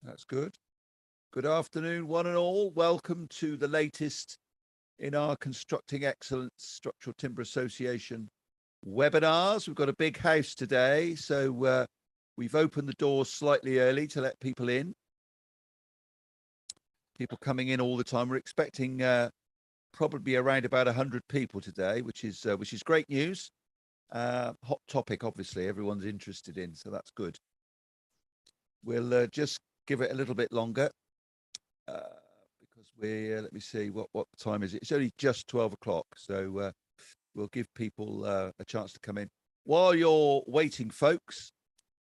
That's good. Good afternoon, one and all. Welcome to the latest in our Constructing Excellence Structural Timber Association webinars. We've got a big house today, so we've opened the doors slightly early to let people in. People coming in all the time. We're expecting probably around about 100 people today, which is great news. Hot topic, obviously, everyone's interested in, so that's good. We'll just give it a little bit longer because let me see, what time is it? It's only just 12 o'clock, so we'll give people a chance to come in. While you're waiting, folks,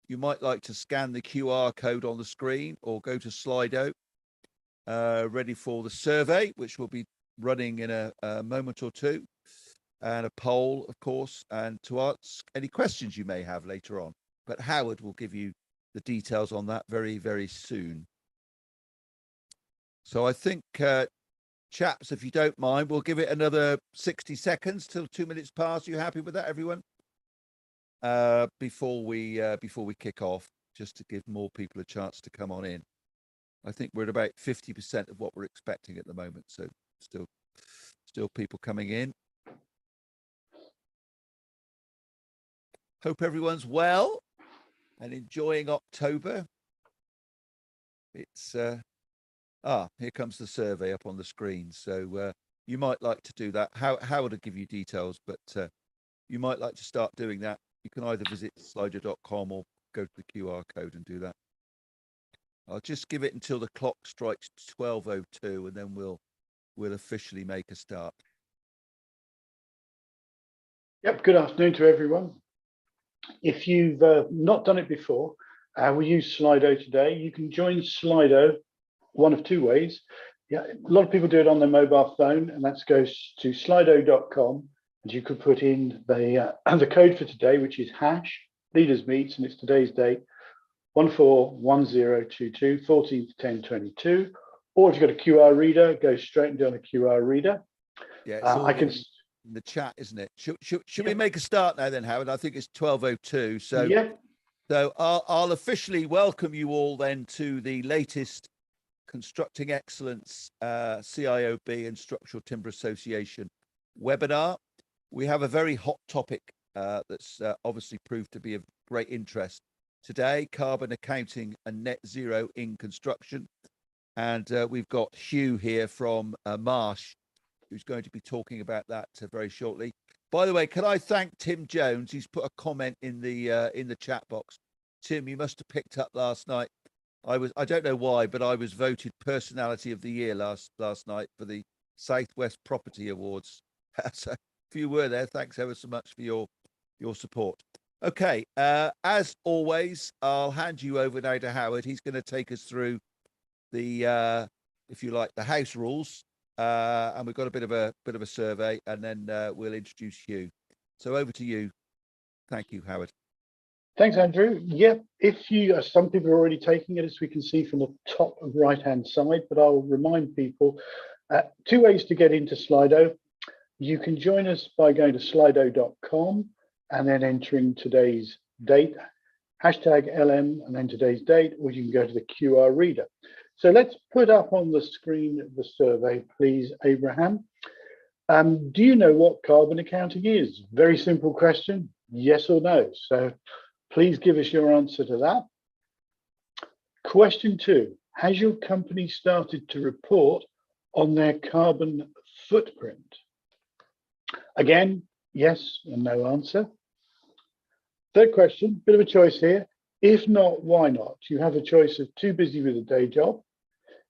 you might like to scan the QR code on the screen or go to Slido, ready for the survey, which will be running in a moment or two, and a poll, of course, and to ask any questions you may have later on. But Howard will give you the details on that very, very soon. So I think, chaps, if you don't mind, we'll give it another 60 seconds till 2 minutes past. Are you happy with that, everyone? Before we kick off, just to give more people a chance to come on in. I think we're at about 50% of what we're expecting at the moment, so still people coming in. Hope everyone's well and enjoying October. It's here comes the survey up on the screen, so you might like to do that. Howard will give you details, but you might like to start doing that. You can either visit slido.com or go to the QR code and do that. I'll just give it until the clock strikes 12:02, and then we'll officially make a start. Yep, good afternoon to everyone. If you've not done it before, we use Slido today. You can join Slido one of two ways. Yeah, a lot of people do it on their mobile phone, and that goes to slido.com, and you could put in the code for today, which is hash leaders meets, and it's today's date 141022 14/10/22. Or if you've got a QR reader, go straight into a QR reader. Yeah, it's all in the chat, isn't it? Should we make a start now then, Howard? I think it's 12:02. So yeah. So I'll officially welcome you all then to the latest Constructing Excellence CIOB and Structural Timber Association webinar. We have a very hot topic that's obviously proved to be of great interest today: carbon accounting and net zero in construction. And we've got Hugh here from Marsh, who's going to be talking about that very shortly. By the way, can I thank Tim Jones? He's put a comment in the chat box. Tim, you must have picked up last night. I don't know why, but I was voted Personality of the Year last night for the Southwest Property Awards. So if you were there, thanks ever so much for your support. Okay, as always, I'll hand you over now to Howard. He's going to take us through the, if you like, the house rules. And we've got a bit of a survey, and then we'll introduce Hugh. So over to you. Thank you, Howard. Thanks, Andrew. Yep, if you, some people are already taking it, as we can see from the top right-hand side, but I'll remind people, two ways to get into Slido. You can join us by going to slido.com and then entering today's date, hashtag LM, and then today's date, or you can go to the QR reader. So let's put up on the screen the survey, please, Abraham. Do you know what carbon accounting is? Very simple question, yes or no. So please give us your answer to that. Question 2, has your company started to report on their carbon footprint? Again, yes and no answer. Third question, bit of a choice here. If not, why not? You have a choice of too busy with a day job,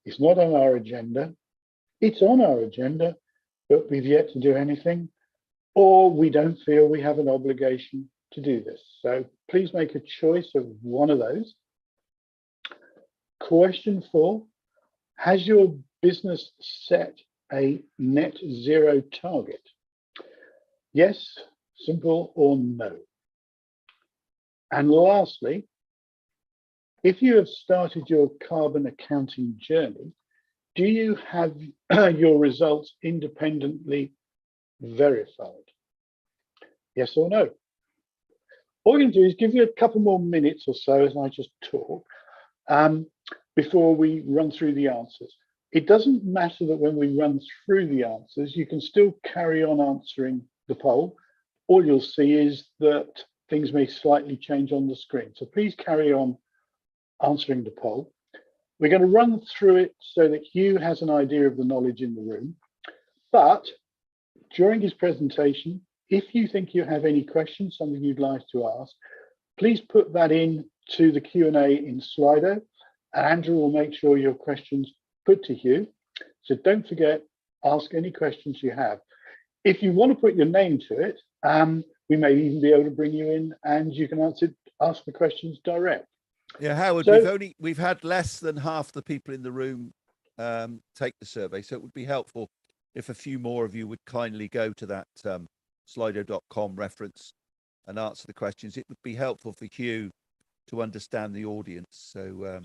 it's not on our agenda, it's on our agenda, but we've yet to do anything, or we don't feel we have an obligation to do this. So please make a choice of one of those. Question 4, has your business set a net zero target? Yes, simple, or no. And lastly, if you have started your carbon accounting journey, do you have your results independently verified? Yes or no? All we're going to do is give you a couple more minutes or so as I just talk. before we run through the answers. It doesn't matter that when we run through the answers, you can still carry on answering the poll. All you'll see is that things may slightly change on the screen. So please carry on answering the poll. We're going to run through it so that Hugh has an idea of the knowledge in the room. But during his presentation, if you think you have any questions, something you'd like to ask, please put that in to the Q&A in Slido. Andrew will make sure your questions put to Hugh. So don't forget, ask any questions you have. If you want to put your name to it, we may even be able to bring you in and you can ask the questions direct. Yeah, Howard, So, we've had less than half the people in the room take the survey, so it would be helpful if a few more of you would kindly go to that slido.com reference and answer the questions. It would be helpful for Hugh to understand the audience. So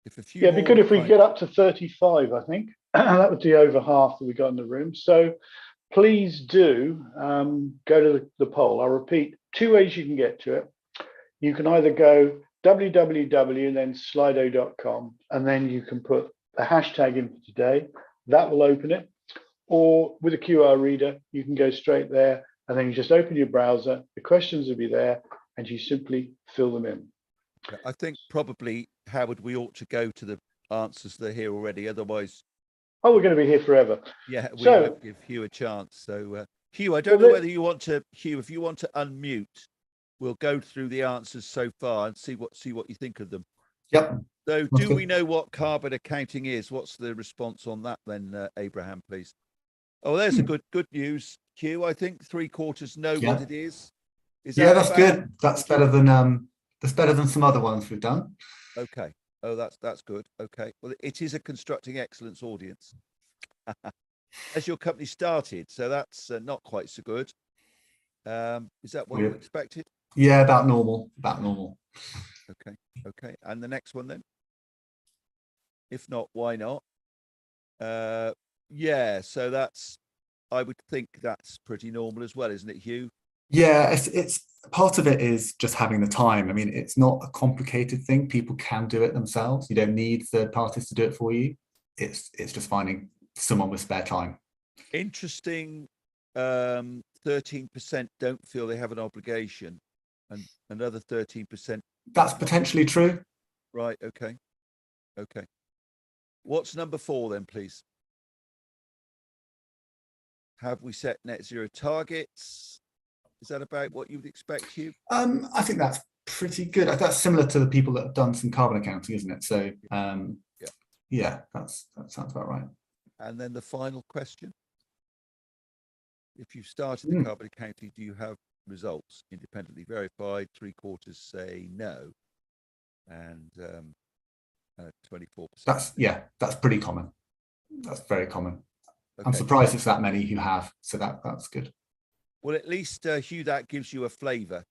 if a few yeah, it'd be more good if we kind- get up to 35, I think. That would be over half that we got in the room. So please do go to the poll. I'll repeat, two ways you can get to it. You can either go www and then slido.com, and then you can put the hashtag in for today. That will open it. Or with a QR reader, you can go straight there and then you just open your browser, the questions will be there, and you simply fill them in. I think probably, Howard, we ought to go to the answers that are here already. Otherwise, Oh, we're going to be here forever. yeah, we So- won't give Hugh a chance. So Hugh, I don't Well, know whether you want to, Hugh, if you want to unmute, we'll go through the answers so far and see what you think of them. Yep. So That's do good. we know what carbon accounting is? What's the response on that then, Abraham, please? Oh, there's a good news, Hugh. I think 3/4 know what Yeah. it is. Is Yeah, that that's about- good. That's better than some other ones we've done. Okay. Oh, that's good. Okay. Well, it is a constructing excellence audience. As your company started, so that's not quite so good. Is that what you Yeah. expected? Yeah, about normal. About normal. Okay. And the next one then? If not, why not? Yeah, so I would think that's pretty normal as well, isn't it, Hugh? Yeah, it's part of it is just having the time. I mean, it's not a complicated thing. People can do it themselves. You don't need third parties to do it for you. It's just finding someone with spare time. Interesting. 13% don't feel they have an obligation, and another 13%. That's potentially true. Right. Okay. What's number 4 then, please? Have we set net zero targets? Is that about what you would expect, Hugh? I think that's pretty good. That's similar to the people that have done some carbon accounting, isn't it? So yeah, that sounds about right. And then the final question. If you've started the carbon accounting, do you have results independently verified? 3/4 say no, and 24%. That's pretty common. That's very common. I'm Okay. surprised it's that many who have. So that's good. Well, at least Hugh, that gives you a flavour.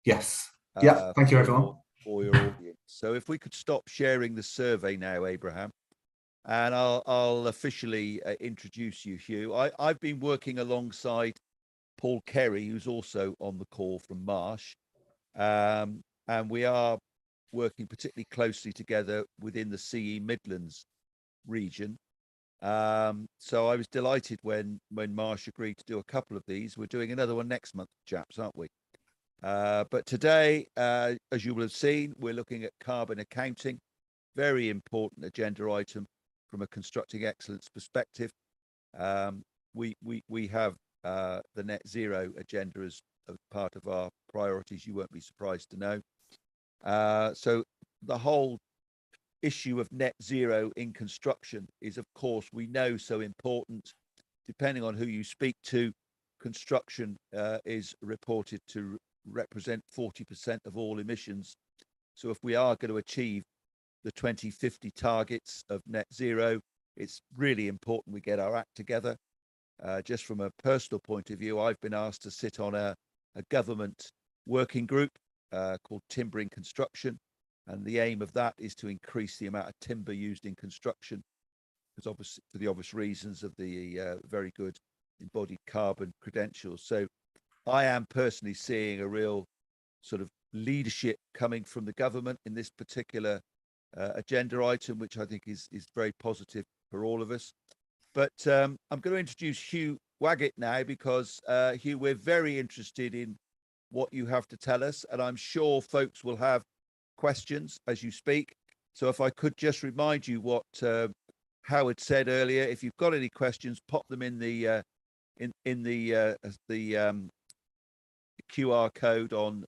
Yes. Yeah. Thank you, everyone. For your audience. So if we could stop sharing the survey now, Abraham, and I'll officially introduce you, Hugh. I've been working alongside Paul Kerry, who's also on the call from Marsh, and we are working particularly closely together within the CE Midlands region. So I was delighted when Marsh agreed to do a couple of these. We're doing another one next month, chaps, aren't we? But today, as you will have seen, we're looking at carbon accounting, very important agenda item from a constructing excellence perspective. We have the net zero agenda as part of our priorities. You won't be surprised to know. So the whole issue of net zero in construction is, of course, we know, so important. Depending on who you speak to, construction is reported to represent 40% of all emissions. So if we are going to achieve the 2050 targets of net zero, it's really important we get our act together. Just from a personal point of view, I've been asked to sit on a government working group called Timbering Construction. And the aim of that is to increase the amount of timber used in construction, because obviously for the obvious reasons of the very good embodied carbon credentials. So I am personally seeing a real sort of leadership coming from the government in this particular agenda item, which I think is very positive for all of us. But I'm going to introduce Hugh Waggett now, because Hugh, we're very interested in what you have to tell us, and I'm sure folks will have questions as you speak. So if I could just remind you what Howard said earlier, if you've got any questions, pop them in the QR code on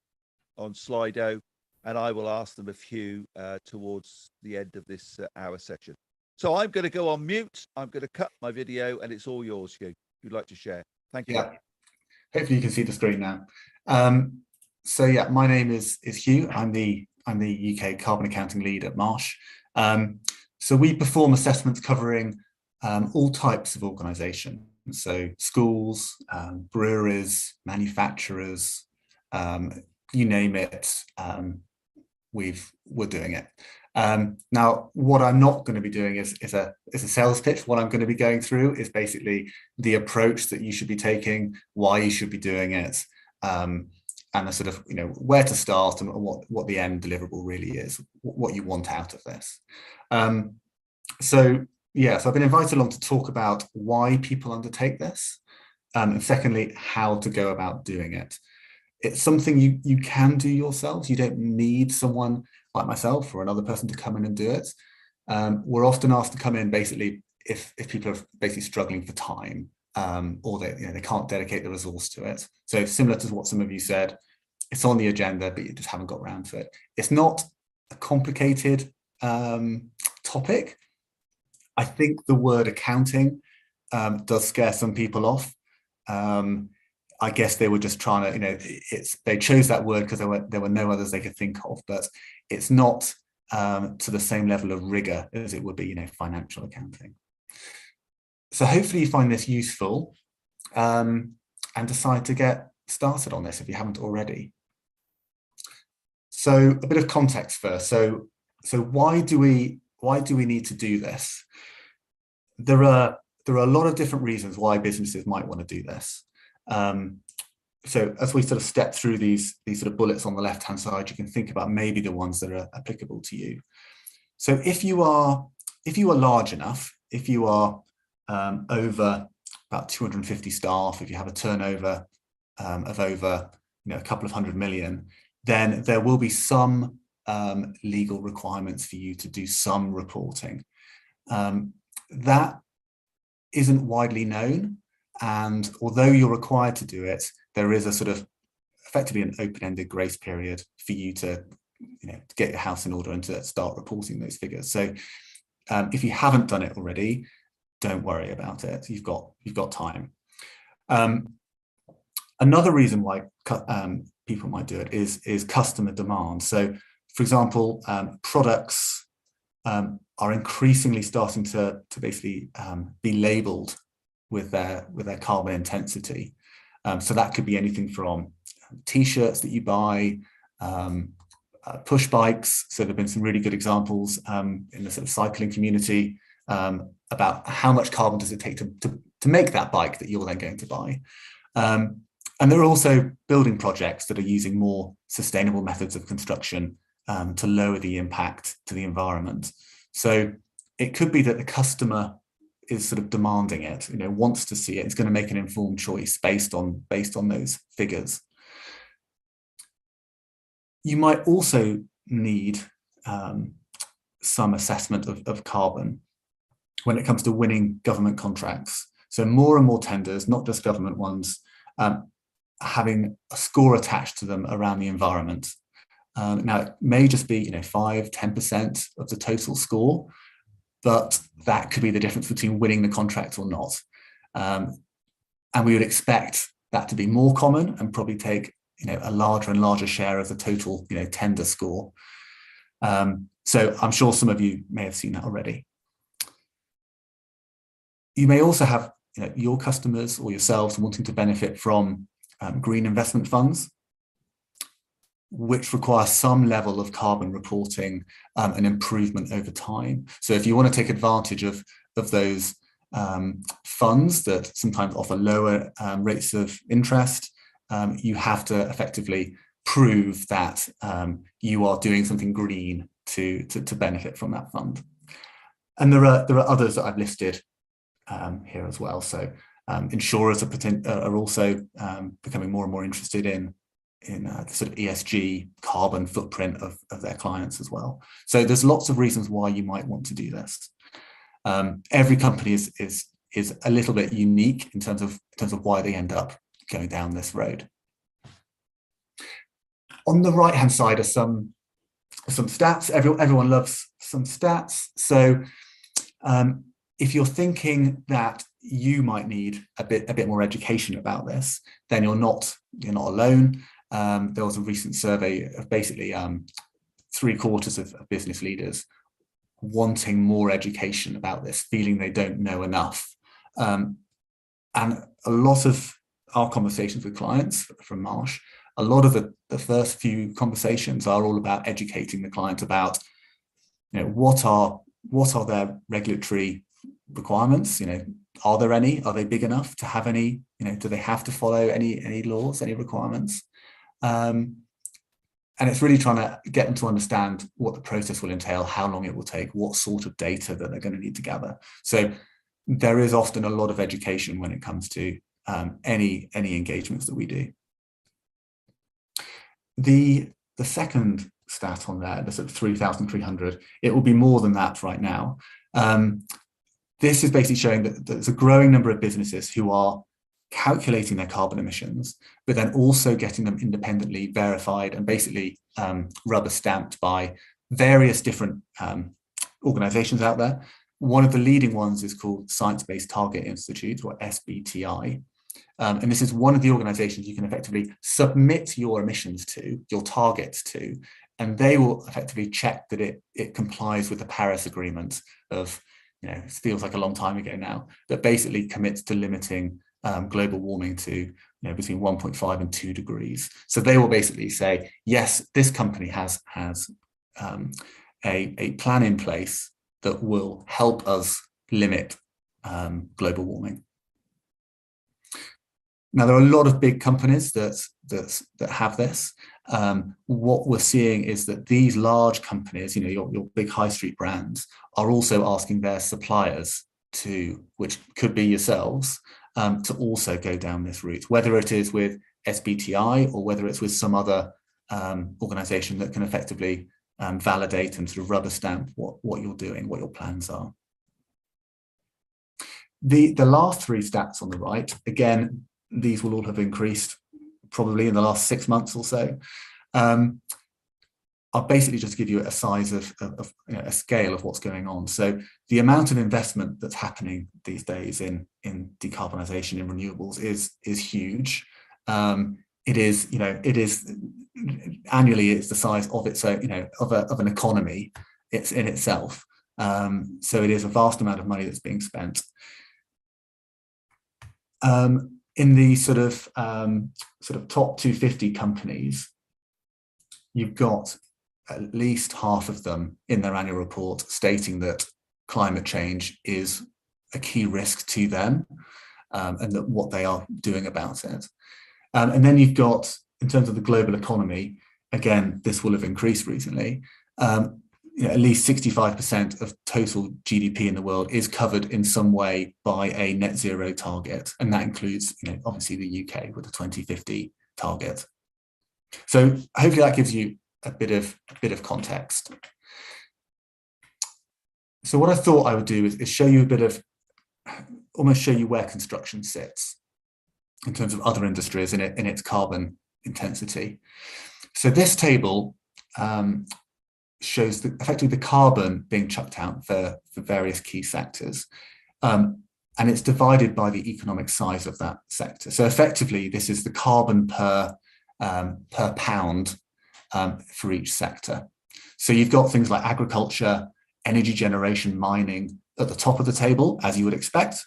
Slido, and I will ask them a few towards the end of this hour session. So I'm going to go on mute. I'm going to cut my video, and it's all yours, Hugh, if you'd like to share. Thank you. Yeah, hopefully you can see the screen now. So yeah, my name is Hugh. I'm the UK Carbon Accounting Lead at Marsh. So we perform assessments covering all types of organisation. So schools, breweries, manufacturers, you name it, we're doing it. Now, what I'm not going to be doing is a sales pitch. What I'm going to be going through is basically the approach that you should be taking, why you should be doing it, and the sort of, where to start and what the end deliverable really is, what you want out of this. So I've been invited along to talk about why people undertake this, and secondly, how to go about doing it. It's something you can do yourselves. You don't need someone like myself or another person to come in and do it. We're often asked to come in basically if people are basically struggling for time, or they can't dedicate the resource to it. So similar to what some of you said, it's on the agenda, but you just haven't got around to it. It's not a complicated topic. I think the word accounting does scare some people off. I guess they were just trying to, they chose that word because there were no others they could think of, but it's not to the same level of rigor as it would be, financial accounting. So hopefully you find this useful and decide to get started on this if you haven't already. So a bit of context first. So why do we need to do this? There are a lot of different reasons why businesses might want to do this. So as we sort of step through these sort of bullets on the left-hand side, you can think about maybe the ones that are applicable to you. So if you are large enough, if you are over about 250 staff, if you have a turnover of over a couple of 100 million, then there will be some legal requirements for you to do some reporting. That isn't widely known. And although you're required to do it, there is a sort of effectively an open-ended grace period for you to, to get your house in order and to start reporting those figures. So if you haven't done it already, don't worry about it. You've got time. Another reason why people might do it is customer demand. So, for example, products are increasingly starting to basically be labelled with their carbon intensity. So that could be anything from T-shirts that you buy, push bikes. So there've been some really good examples in the sort of cycling community about how much carbon does it take to make that bike that you're then going to buy. And there are also building projects that are using more sustainable methods of construction to lower the impact to the environment. So it could be that the customer is sort of demanding it, wants to see it. It's going to make an informed choice based on those figures. You might also need some assessment of carbon when it comes to winning government contracts. So more and more tenders, not just government ones, having a score attached to them around the environment. Now, it may just be 5–10% of the total score, but that could be the difference between winning the contract or not. And we would expect that to be more common and probably take a larger and larger share of the total tender score. So I'm sure some of you may have seen that already. You may also have your customers or yourselves wanting to benefit from green investment funds, which require some level of carbon reporting and improvement over time. So if you want to take advantage of those funds that sometimes offer lower rates of interest, you have to effectively prove that you are doing something green to benefit from that fund. And there are others that I've listed here as well. So insurers are also becoming more and more interested in the sort of ESG carbon footprint of their clients as well. So there's lots of reasons why you might want to do this. Every company is a little bit unique in terms of why they end up going down this road. On the right hand side are some stats. Everyone loves some stats. So if you're thinking that you might need a bit more education about this, then you're not alone. There was a recent survey of basically 3/4 of business leaders wanting more education about this, feeling they don't know enough. And a lot of our conversations with clients from Marsh, a lot of the first few conversations are all about educating the client about, what are their regulatory requirements? Are there any? Are they big enough to have any? Do they have to follow any laws, any requirements? And it's really trying to get them to understand what the process will entail, how long it will take, what sort of data that they're going to need to gather. So there is often a lot of education when it comes to any engagements that we do. The second stat on there, the sort of 3,300, it will be more than that right now. This is basically showing that there's a growing number of businesses who are calculating their carbon emissions, but then also getting them independently verified and basically rubber stamped by various different organizations out there. One of the leading ones is called Science Based Target Institute, or SBTI. And this is one of the organizations you can effectively submit your emissions to, your targets to, and they will effectively check that it complies with the Paris Agreement of, it feels like a long time ago now, that basically commits to limiting global warming to between 1.5 and 2 degrees. So they will basically say, yes, this company has a plan in place that will help us limit global warming. Now, there are a lot of big companies that have this. What we're seeing is that these large companies, your big high street brands, are also asking their suppliers to, which could be yourselves, to also go down this route, whether it is with SBTI or whether it's with some other organization that can effectively validate and sort of rubber stamp what you're doing, what your plans are. The last three stats on the right, again, these will all have increased probably in the last 6 months or so. I'll basically just give you a size of a scale of what's going on. So the amount of investment that's happening these days in decarbonisation, in renewables, is huge. It is annually, it's the size of its of an economy. It's in itself. So it is a vast amount of money that's being spent. In the sort of top 250 companies, you've got at least half of them in their annual report stating that climate change is a key risk to them, and that what they are doing about it. And then you've got, in terms of the global economy, again, this will have increased recently, at least 65% of total GDP in the world is covered in some way by a net zero target. And that includes, obviously the UK with a 2050 target. So hopefully that gives you a bit of context. So what I thought I would do is show you almost show you where construction sits in terms of other industries in its carbon intensity. So this table shows effectively the carbon being chucked out for various key sectors. And it's divided by the economic size of that sector. So effectively, this is the carbon per pound for each sector. So you've got things like agriculture, energy generation, mining at the top of the table, as you would expect.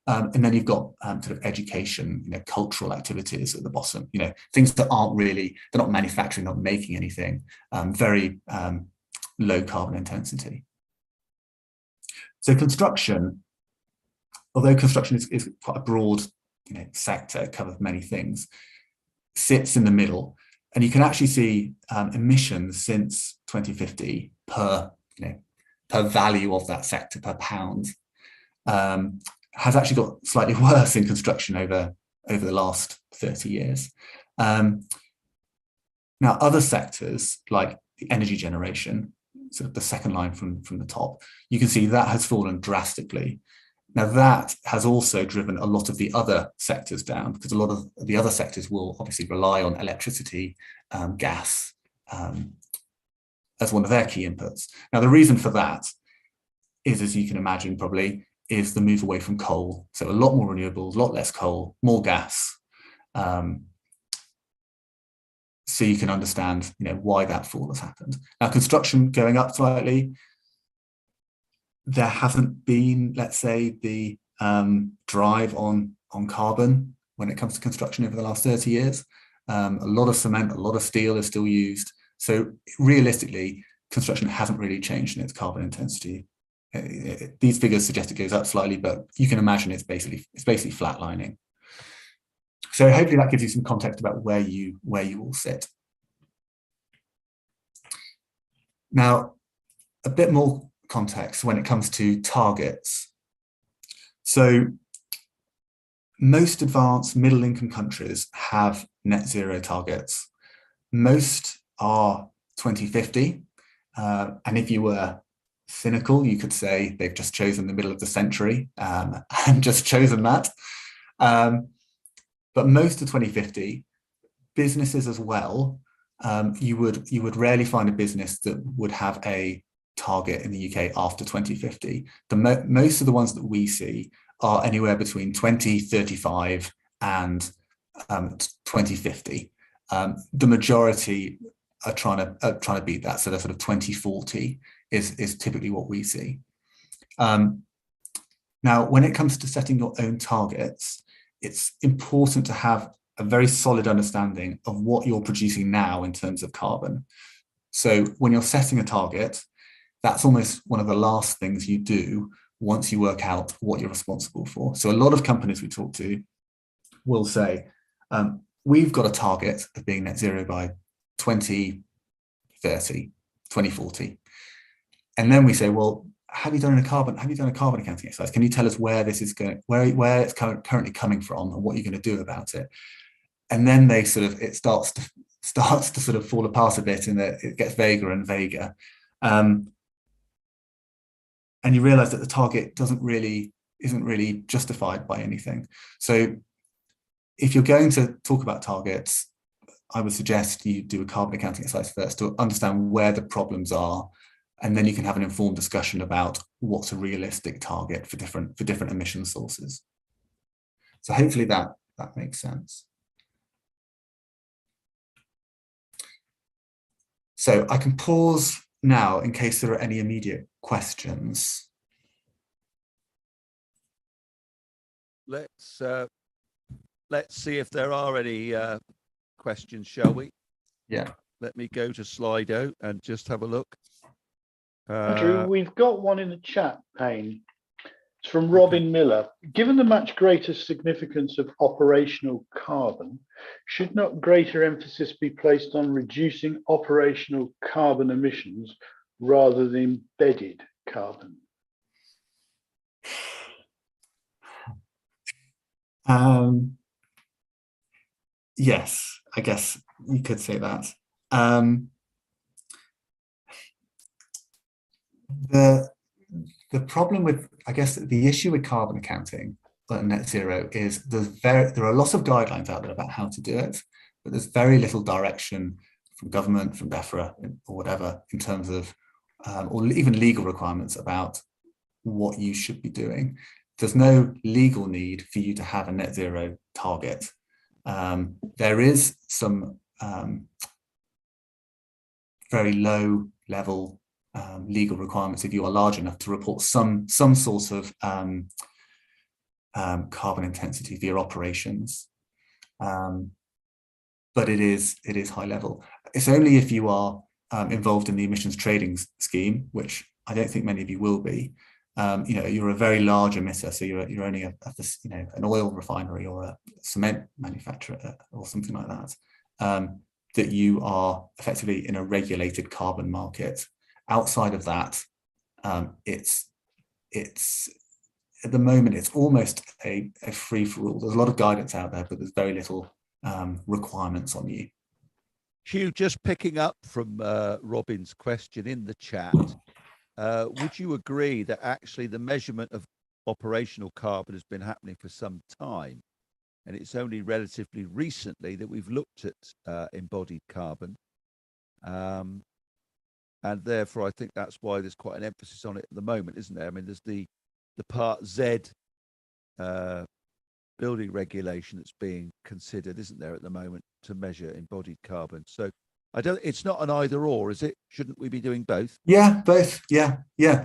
And then you've got sort of education, cultural activities at the bottom, things that they're not manufacturing, not making anything, very low carbon intensity. So construction, although construction is quite a broad sector, covers many things, sits in the middle. And you can actually see emissions since 2050 per, per value of that sector, per pound, has actually got slightly worse in construction over the last 30 years. Now, other sectors like the energy generation, sort of the second line from the top, you can see that has fallen drastically. Now, that has also driven a lot of the other sectors down, because a lot of the other sectors will obviously rely on electricity, gas, as one of their key inputs. Now, the reason for that is, as you can imagine probably, is the move away from coal. So a lot more renewables, a lot less coal, more gas. So you can understand, why that fall has happened. Now, construction going up slightly, there hasn't been, let's say, the drive on carbon when it comes to construction over the last 30 years. A lot of cement, a lot of steel is still used. So realistically, construction hasn't really changed in its carbon intensity. These figures suggest it goes up slightly, but you can imagine it's basically flatlining. So hopefully that gives you some context about where you all sit. Now, a bit more context when it comes to targets. So most advanced middle income countries have net zero targets. Most are 2050. And if you were cynical, you could say they've just chosen the middle of the century and just chosen that. But most are 2050. Businesses as well, you would rarely find a business that would have a target in the UK after 2050. Most of the ones that we see are anywhere between 2035 and 2050. The majority are trying to beat that. So they're sort of 2040 is typically what we see. Now, when it comes to setting your own targets, it's important to have a very solid understanding of what you're producing now in terms of carbon. So when you're setting a target, that's almost one of the last things you do once you work out what you're responsible for. So a lot of companies we talk to will say, we've got a target of being net zero by 2030, 2040. And then we say, well, have you done a carbon accounting exercise? Can you tell us where this is going, where it's currently coming from, and what you're going to do about it? And then it starts to sort of fall apart a bit, and it gets vaguer and vaguer. And you realize that the target isn't really justified by anything. So if you're going to talk about targets, I would suggest you do a carbon accounting exercise first to understand where the problems are, and then you can have an informed discussion about what's a realistic target for different emission sources. So hopefully that makes sense. So I can pause now in case there are any immediate questions. Let's see if there are any questions, shall we? Yeah. Let me go to Slido and just have a look. Andrew, we've got one in the chat pane. It's from Robin Miller. Given the much greater significance of operational carbon, should not greater emphasis be placed on reducing operational carbon emissions rather than embedded carbon? Yes, I guess you could say that. The problem with, I guess, the issue with carbon accounting and net zero is there are lots of guidelines out there about how to do it, but there's very little direction from government, from DEFRA, or whatever, in terms of, or even legal requirements about what you should be doing. There's no legal need for you to have a net zero target. There is some very low level legal requirements if you are large enough to report some sort of carbon intensity for your operations, but it is high level. It's only if you are involved in the emissions trading scheme, which I don't think many of you will be. You're a very large emitter, so you're only an oil refinery or a cement manufacturer or something like that, that you are effectively in a regulated carbon market. outside of that, it's at the moment, it's almost a free-for-all. There's a lot of guidance out there, but there's very little requirements on you. Hugh, just picking up from Robin's question in the chat, would you agree that actually the measurement of operational carbon has been happening for some time, and it's only relatively recently that we've looked at embodied carbon, and therefore I think that's why there's quite an emphasis on it at the moment, isn't there? I mean, there's the Part Z building regulation that's being considered, isn't there, at the moment, to measure embodied carbon. So it's not an either or, is it? Shouldn't we be doing both? Yeah, both. Yeah.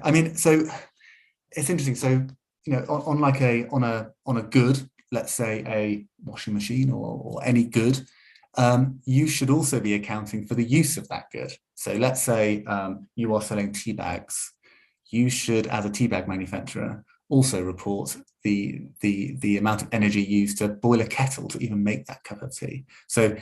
I mean, so it's interesting. So, on a good, let's say a washing machine or any good, you should also be accounting for the use of that good. So let's say you are selling tea bags. You should, as a tea bag manufacturer, also report the amount of energy used to boil a kettle to even make that cup of tea. So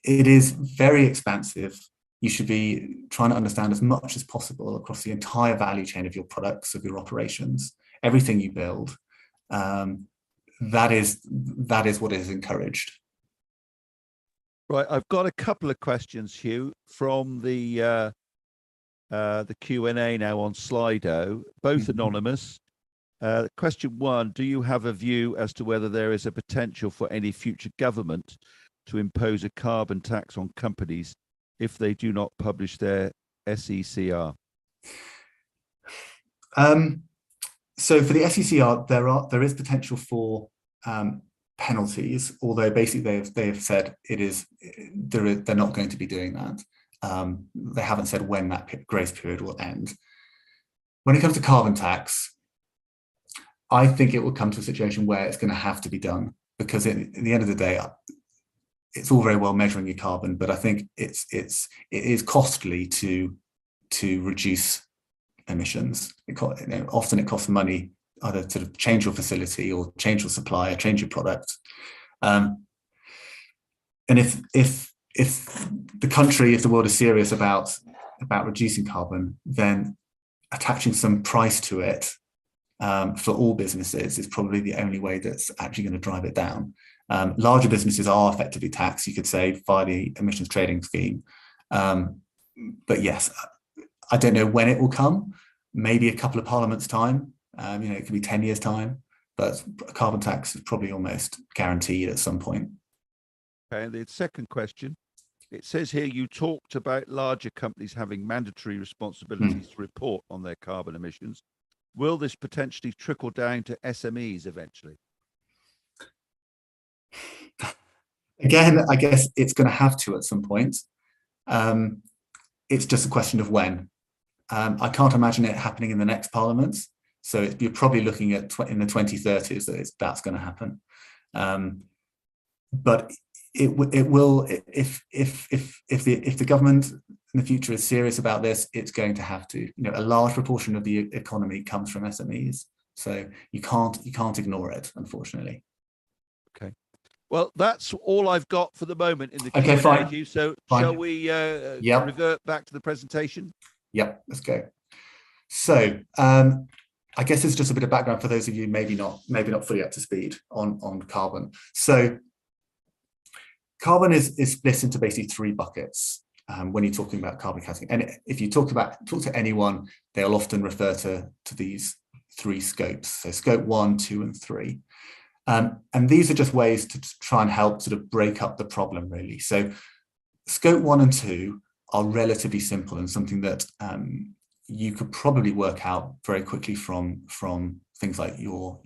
it is very expansive. You should be trying to understand as much as possible across the entire value chain of your products, of your operations, everything you build. That is what is encouraged. Right, I've got a couple of questions, Hugh, from the Q&A now on Slido, both anonymous. Question one, do you have a view as to whether there is a potential for any future government to impose a carbon tax on companies if they do not publish their SECR? So for the SECR, there is potential for penalties, although basically they have said they're not going to be doing that. They haven't said when that grace period will end. When it comes to carbon tax, I think it will come to a situation where it's going to have to be done, because at the end of the day, it's all very well measuring your carbon, but I think it is costly to reduce emissions. Often it costs money either to change your facility or change your supplier, change your product. And if the world is serious about reducing carbon, then attaching some price to it for all businesses is probably the only way that's actually going to drive it down. Larger businesses are effectively taxed, you could say, via the emissions trading scheme. But yes, I don't know when it will come. Maybe a couple of parliaments' time. It could be 10 years' time. But a carbon tax is probably almost guaranteed at some point. Okay, and the second question, it says here you talked about larger companies having mandatory responsibilities to report on their carbon emissions. Will this potentially trickle down to SMEs eventually? Again, I guess it's going to have to at some point. It's just a question of when. I can't imagine it happening in the next parliament. So you're probably looking at in the 2030s that that's going to happen. But it will, if the government in the future is serious about this, it's going to have to. A large proportion of the economy comes from SMEs, so you can't ignore it, unfortunately. Okay. Well, that's all I've got for the moment in the Q&A. Fine. Hugh. So fine. Shall we revert back to the presentation? Yep, let's go. So I guess it's just a bit of background for those of you maybe not fully up to speed on carbon. So carbon is split into basically three buckets when you're talking about carbon accounting. And if you talk to anyone, they'll often refer to these three scopes. So scope 1, 2, and 3. And these are just ways to try and help sort of break up the problem, really. So scope 1 and 2 are relatively simple and something that you could probably work out very quickly from things like your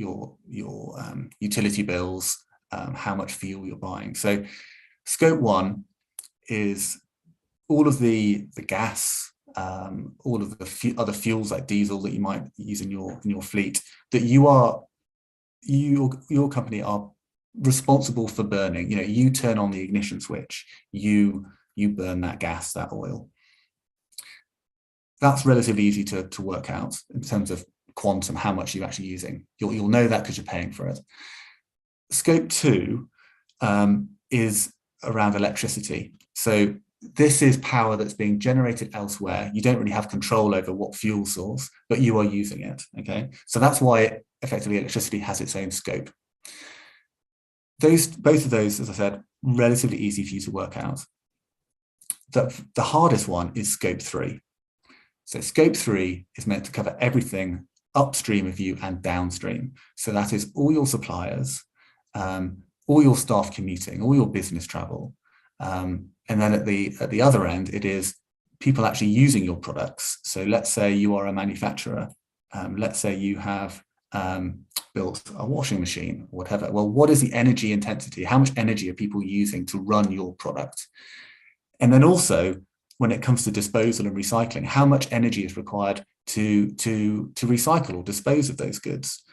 utility bills, how much fuel you're buying. So scope 1 is all of the gas, all of the other fuels like diesel that you might use in your fleet that your company are responsible for burning. You turn on the ignition switch, you burn that gas, that oil. That's relatively easy to work out in terms of quantum, how much you're actually using. You'll know that because you're paying for it. Scope 2 is around electricity. So this is power that's being generated elsewhere. You don't really have control over what fuel source, but you are using it, okay? So that's why effectively electricity has its own scope. Both of those, as I said, relatively easy for you to work out. The hardest one is scope 3. So scope 3 is meant to cover everything upstream of you and downstream. So that is all your suppliers, all your staff commuting, all your business travel. And then at the other end, it is people actually using your products. So let's say you are a manufacturer. Let's say you have built a washing machine or whatever. Well, what is the energy intensity? How much energy are people using to run your product? And then also, when it comes to disposal and recycling, how much energy is required to recycle or dispose of those goods?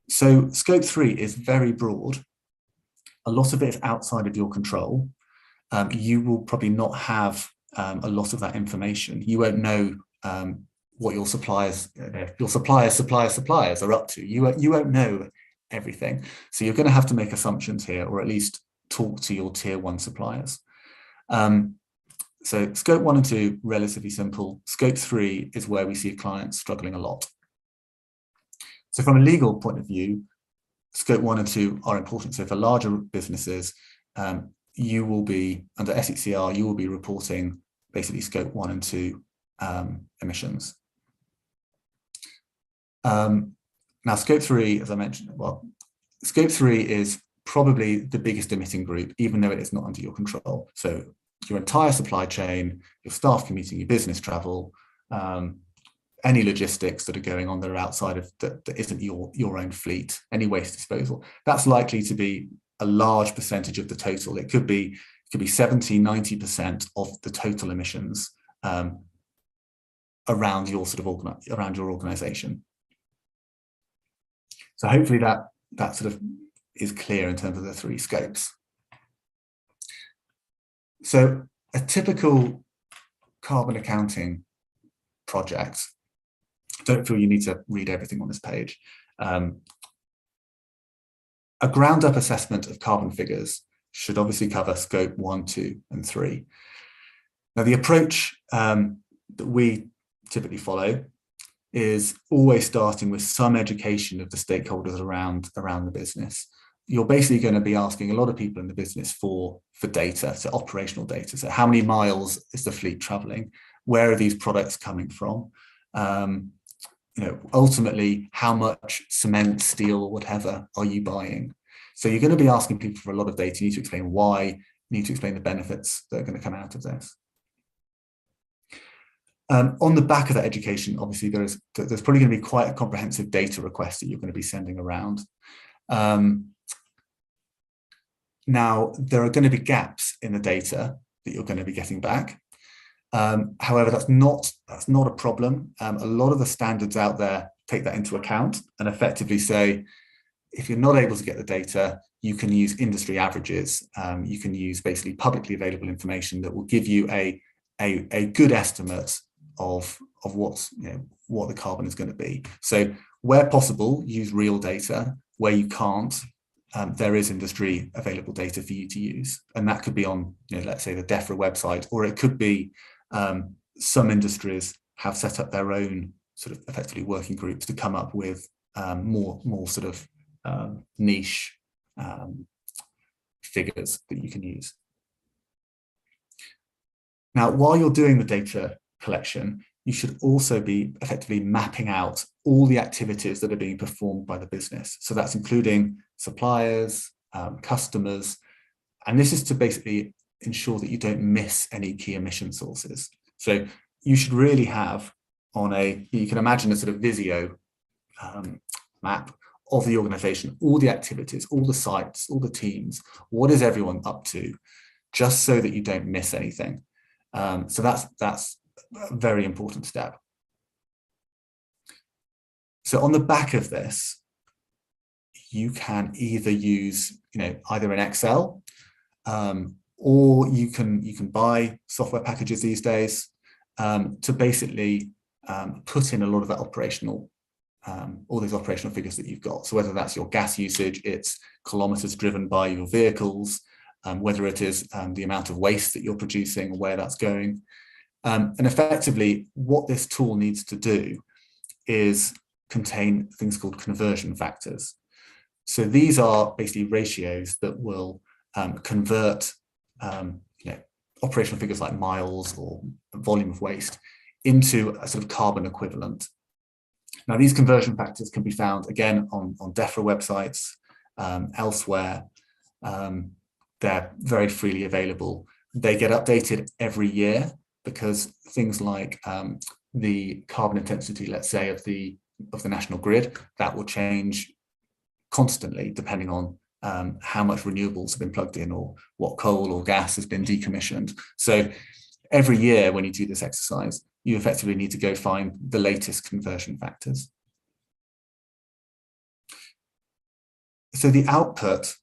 So scope 3 is very broad. A lot of it is outside of your control. You will probably not have a lot of that information. You won't know what your suppliers are up to. You won't know everything. So you're going to have to make assumptions here, or at least talk to your tier 1 suppliers. So scope 1 and 2, relatively simple. Scope 3 is where we see clients struggling a lot. So from a legal point of view, scope 1 and 2 are important. So for larger businesses, you will be, under SECR, you will be reporting basically scope 1 and 2 emissions. Now scope 3, as I mentioned, well, scope 3 is probably the biggest emitting group, even though it is not under your control. So your entire supply chain, your staff commuting, your business travel, any logistics that are going on that are outside of that isn't your own fleet, any waste disposal, that's likely to be a large percentage of the total. It could be 70, 90% of the total emissions around your around your organization. So hopefully that sort of is clear in terms of the 3 scopes. So a typical carbon accounting project, don't feel you need to read everything on this page. A ground up assessment of carbon figures should obviously cover scope 1, 2, and 3. Now the approach that we typically follow is always starting with some education of the stakeholders around the business. You're basically going to be asking a lot of people in the business for data, so operational data. So how many miles is the fleet traveling? Where are these products coming from? Ultimately, how much cement, steel, or whatever are you buying? So you're going to be asking people for a lot of data. You need to explain why, you need to explain the benefits that are going to come out of this. On the back of that education, obviously, there's probably going to be quite a comprehensive data request that you're going to be sending around. Now, there are going to be gaps in the data that you're going to be getting back. However, that's not a problem. A lot of the standards out there take that into account and effectively say, if you're not able to get the data, you can use industry averages. You can use basically publicly available information that will give you a good estimate of what the carbon is going to be. So where possible, use real data. Where you can't, there is industry available data for you to use. And that could be on, let's say the DEFRA website, or it could be some industries have set up their own sort of effectively working groups to come up with more sort of niche figures that you can use. Now, while you're doing the data collection, you should also be effectively mapping out all the activities that are being performed by the business. So that's including suppliers, customers, and this is to basically ensure that you don't miss any key emission sources. So you should really have you can imagine a sort of Visio map of the organization, all the activities, all the sites, all the teams, what is everyone up to, just so that you don't miss anything. So that's a very important step. So on the back of this, you can either use, either in Excel, or you can buy software packages these days to basically put in a lot of that operational, all those operational figures that you've got. So whether that's your gas usage, it's kilometers driven by your vehicles, whether it is the amount of waste that you're producing or where that's going. And effectively, what this tool needs to do is contain things called conversion factors. So these are basically ratios that will convert operational figures like miles or volume of waste into a sort of carbon equivalent. Now, these conversion factors can be found again on DEFRA websites, elsewhere. They're very freely available. They get updated every year because things like the carbon intensity, let's say, of the national grid, that will change constantly depending on how much renewables have been plugged in or what coal or gas has been decommissioned. So every year when you do this exercise, you effectively need to go find the latest conversion factors. So the output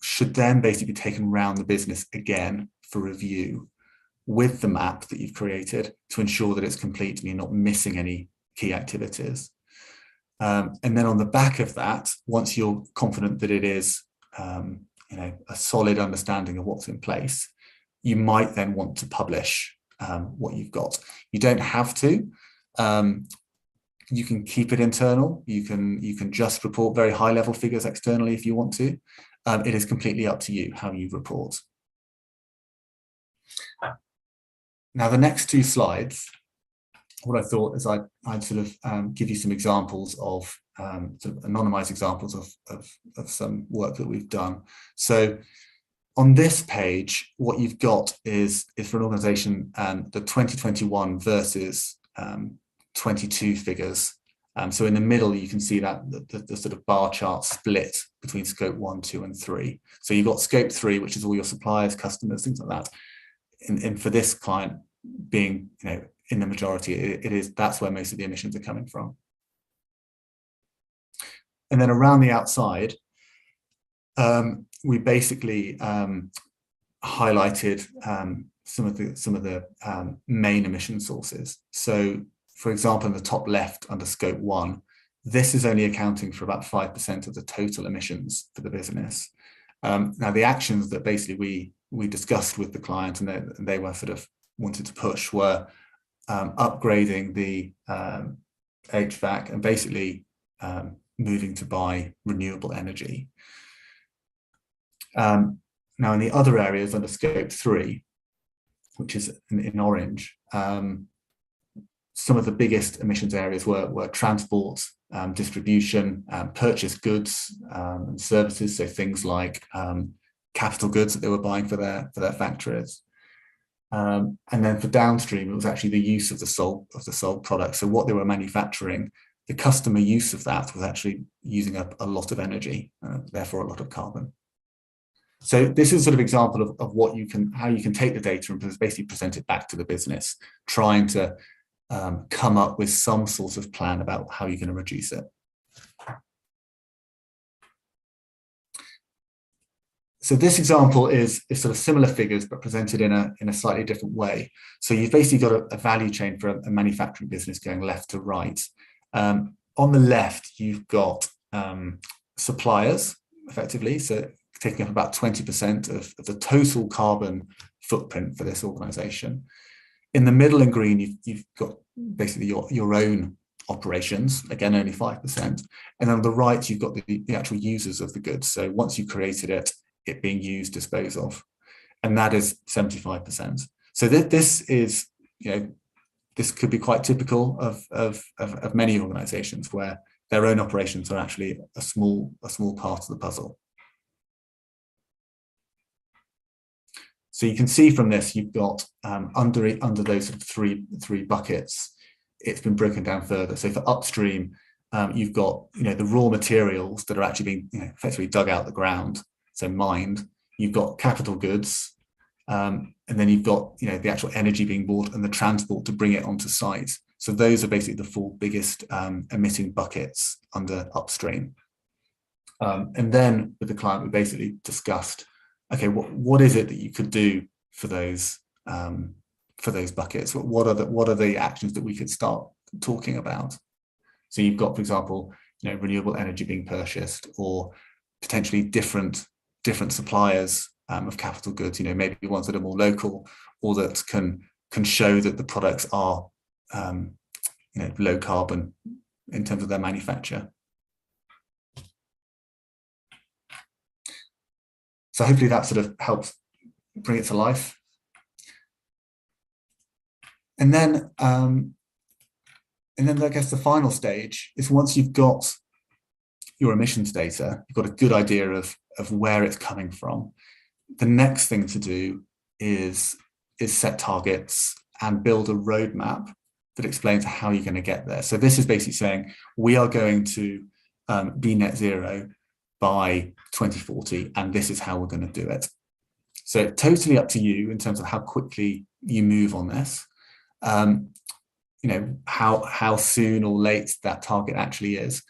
should then basically be taken around the business again for review with the map that you've created to ensure that it's complete and you're not missing any key activities. And then on the back of that, once you're confident that it is a solid understanding of what's in place, you might then want to publish what you've got. You don't have to. You can keep it internal. You can just report very high level figures externally if you want to. It is completely up to you how you report. Now, the next two slides, what I thought is I'd sort of give you some examples of sort of anonymized examples of some work that we've done. So on this page, what you've got is for an organization, the 2021 versus 22 figures. So in the middle, you can see that the sort of bar chart split between scope 1, 2, and 3. So you've got scope 3, which is all your suppliers, customers, things like that. And for this client being, in the majority, that's where most of the emissions are coming from. And then around the outside, we basically highlighted some of the main emission sources. So, for example, in the top left under scope 1, this is only accounting for about 5% of the total emissions for the business. Now, the actions that basically we discussed with the client and they were sort of wanted to push were upgrading the HVAC and basically moving to buy renewable energy. Now, in the other areas under scope 3, which is in orange, some of the biggest emissions areas were transport, distribution, purchased goods and services, so things like capital goods that they were buying for their factories. And then for downstream, it was actually the use of the sold product. So what they were manufacturing, the customer use of that was actually using up a lot of energy, therefore a lot of carbon. So this is sort of example of what how you can take the data and basically present it back to the business, trying to come up with some sort of plan about how you're going to reduce it. So this example is sort of similar figures, but presented in a slightly different way. So you've basically got a value chain for a manufacturing business going left to right. On the left, you've got suppliers, effectively, so taking up about 20% of the total carbon footprint for this organization. In the middle in green, you've got basically your own operations, again, only 5%. And then on the right, you've got the actual users of the goods. So once you created it being used, disposed of, and that is 75%. So this is, this could be quite typical of many organizations where their own operations are actually a small part of the puzzle. So you can see from this, you've got under those sort of three buckets, it's been broken down further. So for upstream, you've got the raw materials that are actually being effectively dug out the ground, so mined. You've got capital goods, and then you've got the actual energy being bought and the transport to bring it onto site. So those are basically the four biggest emitting buckets under upstream. And then with the client, we basically discussed, okay, what is it that you could do for those buckets? What are the actions that we could start talking about? So you've got, for example, renewable energy being purchased, or potentially different suppliers of capital goods, maybe ones that are more local or that can show that the products are low carbon in terms of their manufacture. So hopefully that sort of helps bring it to life. And then I guess the final stage is, once you've got your emissions data, you've got a good idea of where it's coming from. The next thing to do is set targets and build a roadmap that explains how you're going to get there. So this is basically saying we are going to be net zero by 2040, and this is how we're going to do it. So totally up to you in terms of how quickly you move on this. How soon or late that target actually is.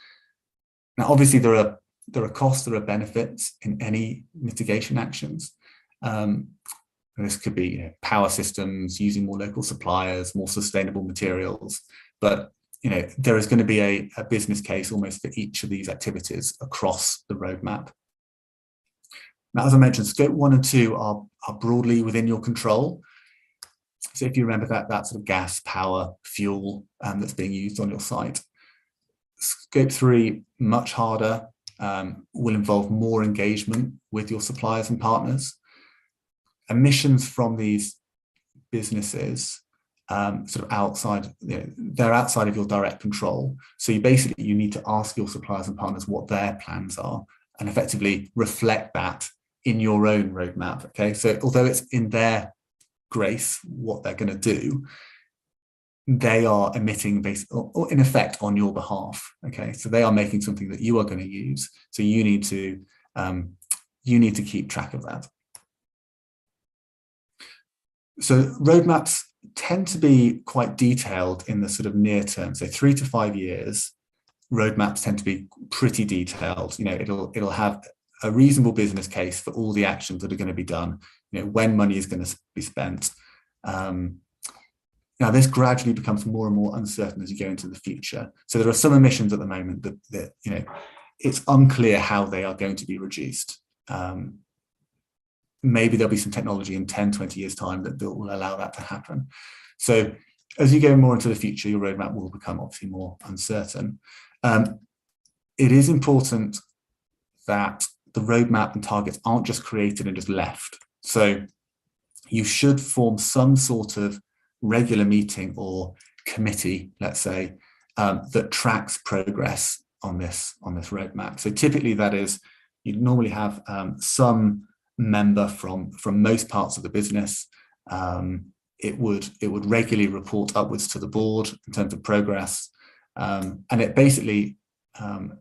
Now, obviously, there are costs, there are benefits in any mitigation actions. This could be power systems, using more local suppliers, more sustainable materials. But there is going to be a business case almost for each of these activities across the roadmap. Now, as I mentioned, scope 1 and 2 are broadly within your control. So if you remember that sort of gas, power, fuel that's being used on your site. Scope 3, much harder, will involve more engagement with your suppliers and partners. Emissions from these businesses sort of outside, they're outside of your direct control. So you need to ask your suppliers and partners what their plans are and effectively reflect that in your own roadmap. Okay, so although it's in their grace what they're going to do, they are emitting or in effect on your behalf. Okay, so they are making something that you are going to use. So you need to keep track of that. So roadmaps tend to be quite detailed in the sort of near term. So 3 to 5 years, roadmaps tend to be pretty detailed. It'll have a reasonable business case for all the actions that are going to be done. When money is going to be spent. Now, this gradually becomes more and more uncertain as you go into the future. So there are some emissions at the moment that it's unclear how they are going to be reduced. Maybe there'll be some technology in 10, 20 years' time that will allow that to happen. So as you go more into the future, your roadmap will become obviously more uncertain. It is important that the roadmap and targets aren't just created and just left. So you should form some sort of regular meeting or committee, let's say, that tracks progress on this roadmap. So typically that is, you'd normally have some member from most parts of the business. It would regularly report upwards to the board in terms of progress, and it basically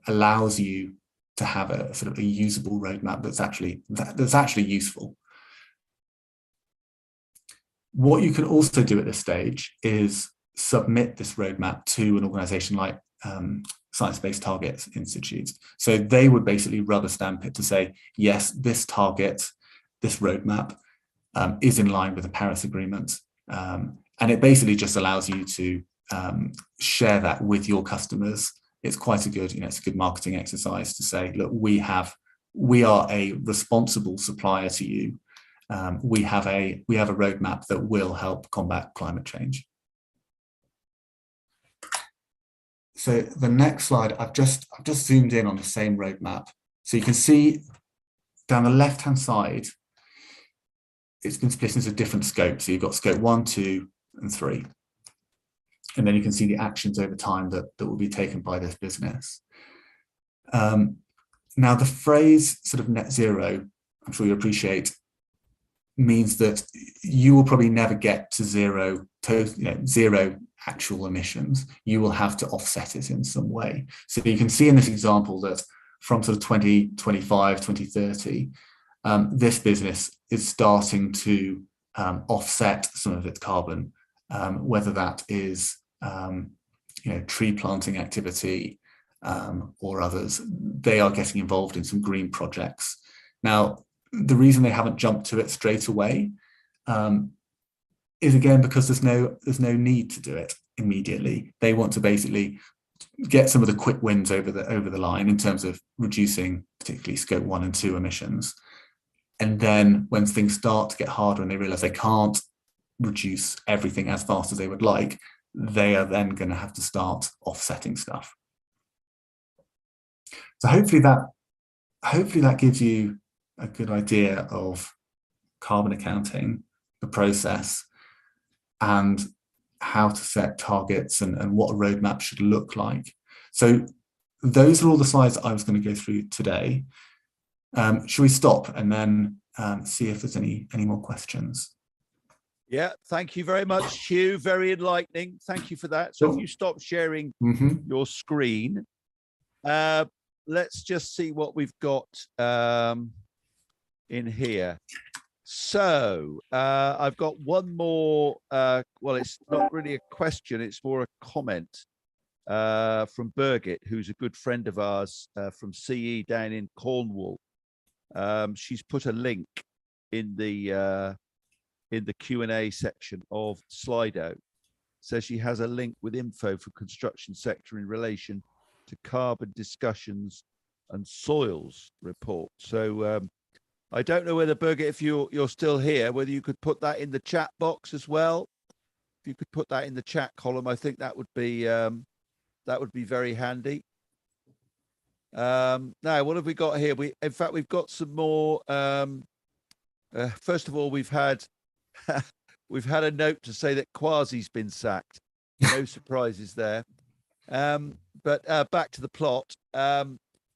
allows you to have a sort of a usable roadmap that's actually useful. What you can also do at this stage is submit this roadmap to an organisation like Science Based Targets Institute. So they would basically rubber stamp it to say, yes, this target, this roadmap is in line with the Paris Agreement. And it basically just allows you to share that with your customers. It's quite a good, it's a good marketing exercise to say, look, we are a responsible supplier to you. We have a roadmap that will help combat climate change. So the next slide, I've just zoomed in on the same roadmap. So you can see down the left-hand side, it's been split into different scopes. So you've got scope 1, 2, and 3. And then you can see the actions over time that will be taken by this business. Now, the phrase sort of net zero, I'm sure you appreciate, means that you will probably never get to zero actual emissions. You will have to offset it in some way. So you can see in this example that from sort of 2025, 2030, this business is starting to offset some of its carbon, whether that is tree planting activity or others. They are getting involved in some green projects. Now, the reason they haven't jumped to it straight away is again because there's no need to do it immediately. They want to basically get some of the quick wins over the line in terms of reducing particularly scope 1 and 2 emissions. And then when things start to get harder and they realize they can't reduce everything as fast as they would like, they are then going to have to start offsetting stuff. So hopefully that gives you a good idea of carbon accounting, the process, and how to set targets and what a roadmap should look like. So those are all the slides I was going to go through today. Shall we stop and then see if there's any more questions? Yeah, thank you very much, Hugh. Very enlightening. Thank you for that. So if you stop sharing your screen, let's just see what we've got in here. So I've got one more, well, it's not really a question, it's more a comment from Birgit, who's a good friend of ours from CE down in Cornwall. She's put a link in the Q&A section of Slido. Says she has a link with info for construction sector in relation to carbon discussions and soils report. So I don't know whether, Birgit, if you're still here, whether you could put that in the chat box as well. If you could put that in the chat column, I think that would be very handy. Now, what have we got here? In fact, we've got some more. First of all, we've had a note to say that Kwasi's been sacked. No surprises there. But back to the plot.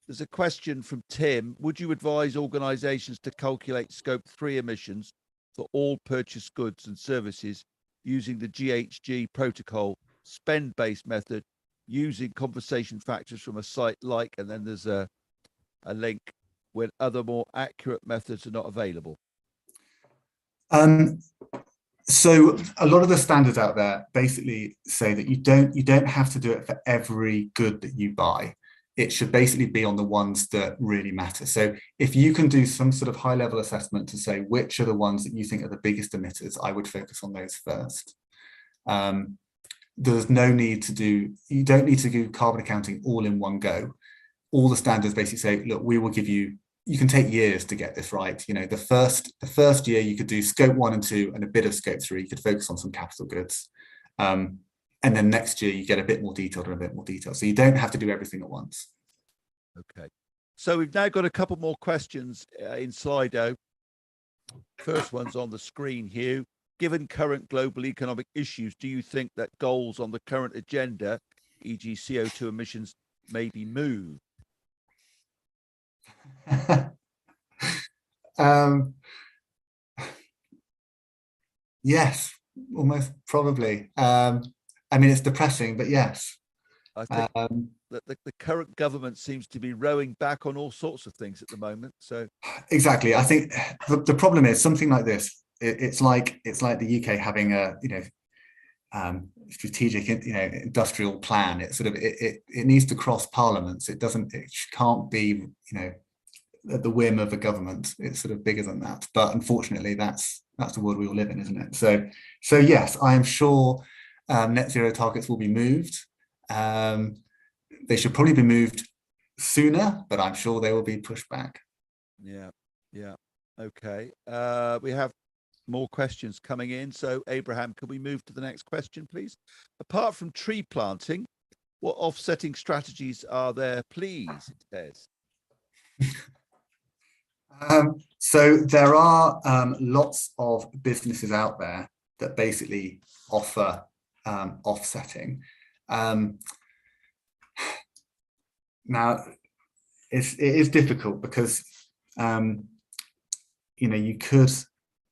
There's a question from Tim. Would you advise organisations to calculate Scope 3 emissions for all purchased goods and services using the GHG protocol spend-based method, using conversation factors from a site like, and then there's a link, when other more accurate methods are not available? So a lot of the standards out there basically say that you don't have to do it for every good that you buy. It should basically be on the ones that really matter. So if you can do some sort of high level assessment to say which are the ones that you think are the biggest emitters, I would focus on those first. There's no need you don't need to do carbon accounting all in one go. All the standards basically say, look, we will give you can take years to get this right. You know, the first year you could do scope 1 and 2 and a bit of scope 3. You could focus on some capital goods. And then next year you get a bit more detailed and a bit more detailed. So you don't have to do everything at once. Okay. So we've now got a couple more questions in Slido. First one's on the screen, Hugh. Given current global economic issues, do you think that goals on the current agenda, e.g. CO2 emissions, may be moved? Yes, almost probably. I mean, it's depressing, but yes. I think that the current government seems to be rowing back on all sorts of things at the moment. So exactly, I think the problem is something like this. It's like the UK having a strategic industrial plan. It sort of it needs to cross parliaments. It can't be at the whim of a government. It's sort of bigger than that. But unfortunately, that's the world we all live in, isn't it? So yes, I am sure net zero targets will be moved. They should probably be moved sooner, but I'm sure they will be pushed back. Yeah. Okay. We have more questions coming in. So Abraham, can we move to the next question, please? Apart from tree planting, what offsetting strategies are there, please? It says. So there are lots of businesses out there that basically offer offsetting. Now, it is difficult because you could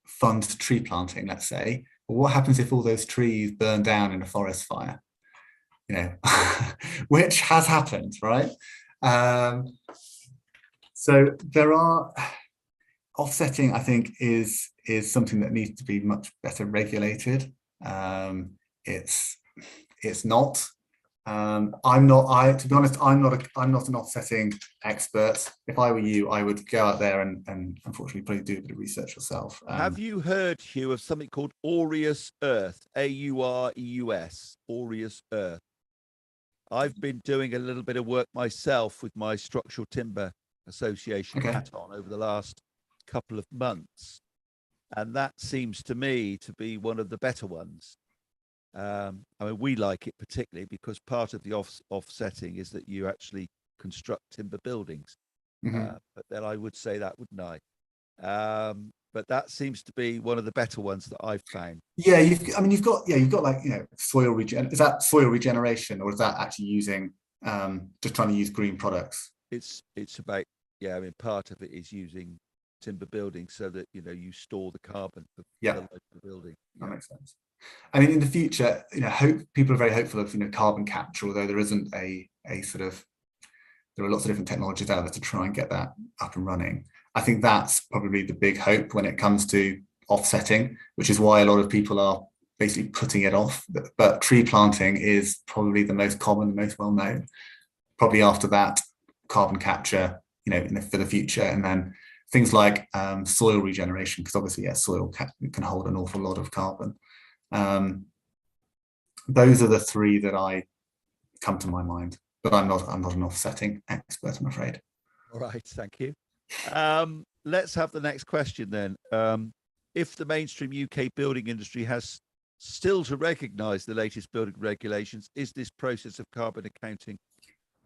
fund tree planting, let's say. But what happens if all those trees burn down in a forest fire? Which has happened, right? So there are offsetting, I think, is something that needs to be much better regulated. It's not. To be honest, I'm not an offsetting expert. If I were you, I would go out there and unfortunately probably do a bit of research yourself. Have you heard, Hugh, of something called Aureus Earth? AUREUS, Aureus Earth. I've been doing a little bit of work myself with my Structural Timber Association Okay. hat on over the last couple of months, and that seems to me to be one of the better ones. I mean, we like it particularly because part of the offsetting is that you actually construct timber buildings. Mhm. But then I would say that, wouldn't I? But that seems to be one of the better ones that I've found. Yeah, you've got like, soil regen. Is that soil regeneration, or is that actually using just trying to use green products? It's about, yeah, I mean, part of it is using timber buildings so that you store the carbon for Yeah. the local building. That Yeah. makes sense. I mean, in the future, people are very hopeful of carbon capture, although there isn't a sort of, there are lots of different technologies out there to try and get that up and running. I think that's probably the big hope when it comes to offsetting, which is why a lot of people are basically putting it off. But tree planting is probably the most common, the most well known. Probably after that, carbon capture, for the future, and then things like soil regeneration, because obviously, soil can hold an awful lot of carbon. Those are the three that I come to my mind, but I'm not an offsetting expert, I'm afraid. All right, thank you. Let's have the next question then. If the mainstream UK building industry has still to recognise the latest building regulations, is this process of carbon accounting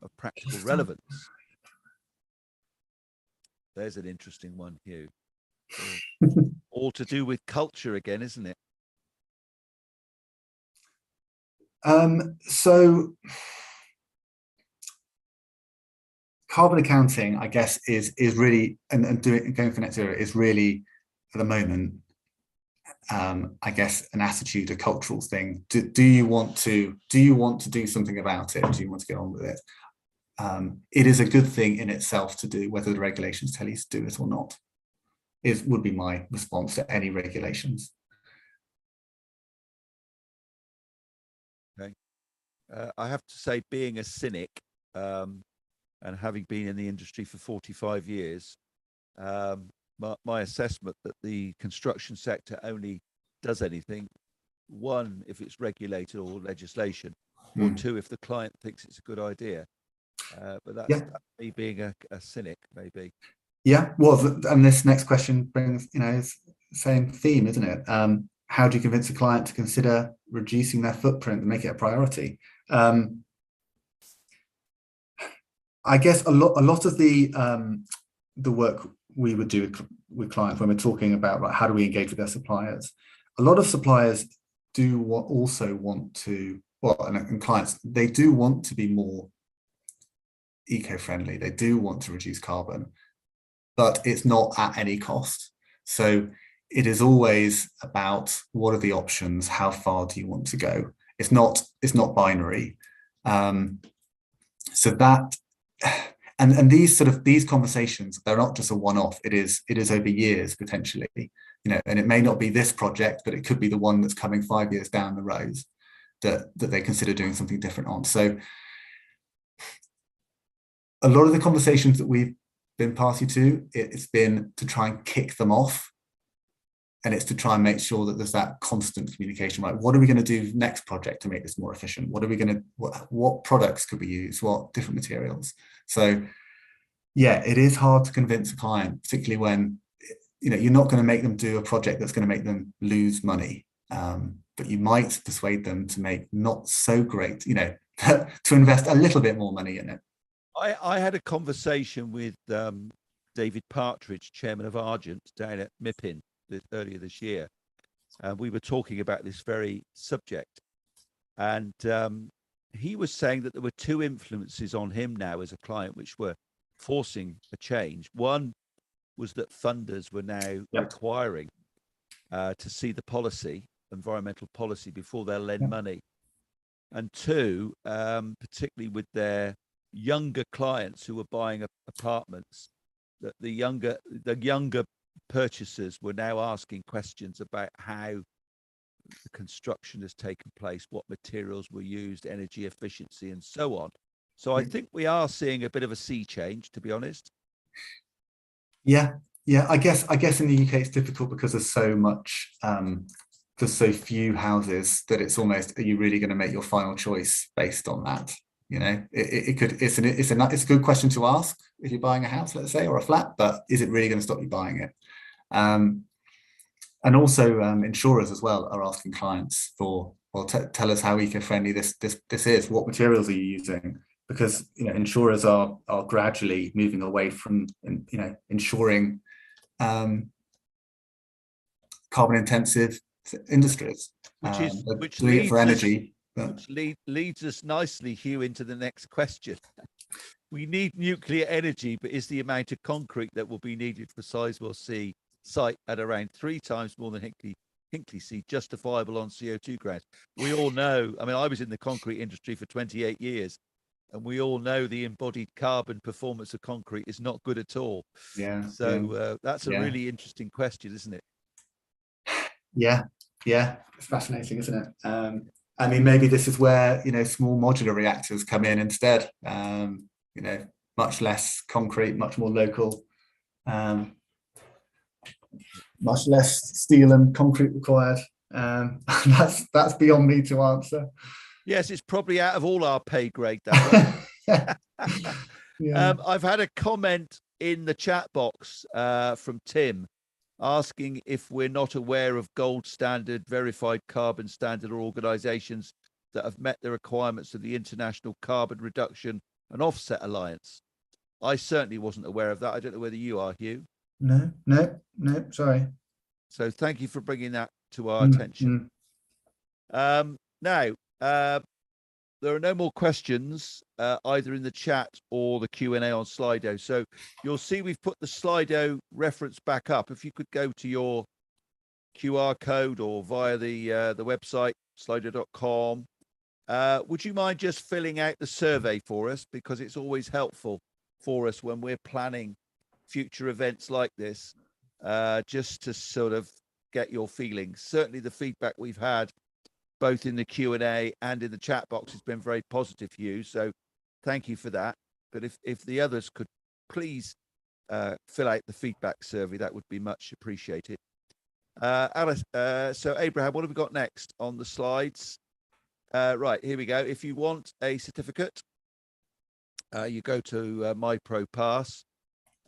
of practical relevance? There's an interesting one, Hugh. All to do with culture again, isn't it? So carbon accounting, I guess, is really, and going for net zero is really, at the moment, I guess, an attitude, a cultural thing. Do you want to do something about it? Do you want to get on with it? It is a good thing in itself to do, whether the regulations tell you to do it or not. Would be my response to any regulations. Okay. I have to say, being a cynic, and having been in the industry for 45 years, my assessment that the construction sector only does anything, one, if it's regulated or legislation, or two, if the client thinks it's a good idea. But that's me being a cynic, maybe. Yeah, well, and this next question brings, it's the same theme, isn't it? How do you convince a client to consider reducing their footprint and make it a priority? I guess a lot of the work we would do with clients when we're talking about how do we engage with their suppliers, a lot of suppliers do also want to, and clients, they do want to be more eco-friendly. They do want to reduce carbon, but it's not at any cost. So it is always about what are the options, how far do you want to go? It's not binary. So that, and these conversations, they're not just a one-off. It is over years potentially, and it may not be this project, but it could be the one that's coming 5 years down the road that they consider doing something different on. So a lot of the conversations that we've been party to, it's been to try and kick them off, and it's to try and make sure that there's that constant communication. Right, what are we going to do next project to make this more efficient? What products could we use? What different materials? So yeah, it is hard to convince a client, particularly when you're not going to make them do a project that's going to make them lose money, but you might persuade them to make not so great, to invest a little bit more money in it. I had a conversation with David Partridge, chairman of Argent, down at MIPIM earlier this year. We were talking about this very subject, and he was saying that there were two influences on him now as a client which were forcing a change. One was that funders were now requiring to see the policy, environmental policy, before they'll lend money. And two, particularly with their younger clients who were buying apartments, that the younger purchasers were now asking questions about how the construction has taken place, what materials were used, energy efficiency, and so on. So I think we are seeing a bit of a sea change, to be honest. Yeah. I guess in the UK it's difficult because there's so much, there's so few houses that it's almost, are you really going to make your final choice based on that? You know, it's a good question to ask if you're buying a house, let's say, or a flat, but is it really going to stop you buying it? And also insurers as well are asking clients for, well, tell us how eco-friendly this is. What materials are you using? Because insurers are gradually moving away from insuring carbon intensive industries, which doing it for leads us, energy. which leads us nicely, Hugh, into the next question. We need nuclear energy, but is the amount of concrete that will be needed for Sizewell C site at around 3 times more than Hinkley C justifiable on CO2 grounds? We all know, I mean, I was in the concrete industry for 28 years, and we all know the embodied carbon performance of concrete is not good at all. Yeah. So that's a really interesting question, isn't it? Yeah, it's fascinating, isn't it? I mean, maybe this is where small modular reactors come in instead. Much less concrete, much more local, much less steel and concrete required. That's beyond me to answer. Yes, it's probably out of all our pay grade, that one. Yeah. I've had a comment in the chat box from Tim asking if we're not aware of gold standard, verified carbon standard, or organizations that have met the requirements of the International Carbon Reduction and Offset Alliance. I certainly wasn't aware of that. I don't know whether you are, Hugh. No, sorry. So thank you for bringing that to our attention. Now, there are no more questions either in the chat or the Q&A on Slido. So you'll see we've put the Slido reference back up. If you could go to your QR code or via the website, slido.com. Would you mind just filling out the survey for us? Because it's always helpful for us when we're planning future events like this, just to sort of get your feelings. Certainly the feedback we've had both in the Q&A and in the chat box has been very positive for you. So thank you for that. But if the others could please fill out the feedback survey, that would be much appreciated. Alice, so Abraham, what have we got next on the slides? Right, here we go. If you want a certificate, you go to MyProPass,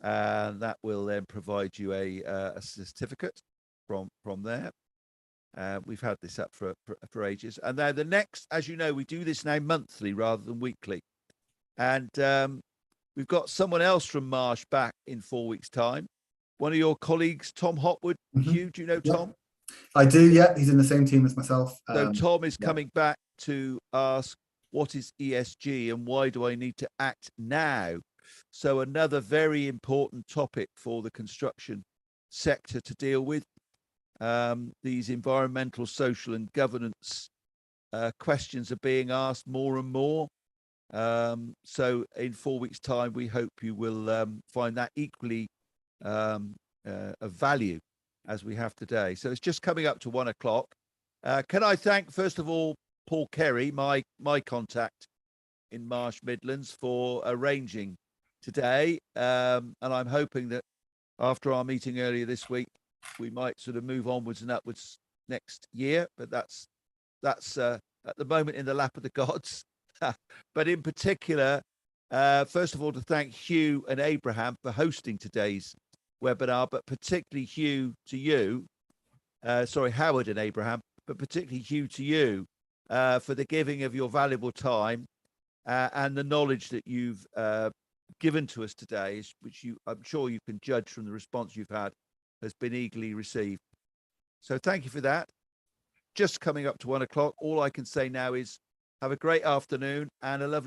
and that will then provide you a certificate from there. We've had this up for ages. And then the next, as you know, we do this now monthly rather than weekly. And we've got someone else from Marsh back in 4 weeks' time. One of your colleagues, Tom Hopwood. Hugh, do you know Tom? I do, yeah. He's in the same team as myself. So Tom is coming back to ask, what is ESG and why do I need to act now? So another very important topic for the construction sector to deal with. These environmental, social and governance questions are being asked more and more. So in 4 weeks' time, we hope you will find that equally of value as we have today. So it's just coming up to 1 o'clock. Can I thank, first of all, Paul Kerry, my contact in Marsh Midlands, for arranging today. And I'm hoping that after our meeting earlier this week, we might sort of move onwards and upwards next year, but that's at the moment in the lap of the gods. But in particular, first of all, to thank Hugh and Abraham for hosting today's webinar, but particularly Hugh to you, sorry, Howard and Abraham, but particularly Hugh to you for the giving of your valuable time and the knowledge that you've given to us today, which I'm sure you can judge from the response you've had, has been eagerly received. So thank you for that. Just coming up to 1 o'clock. All I can say now is have a great afternoon and a lovely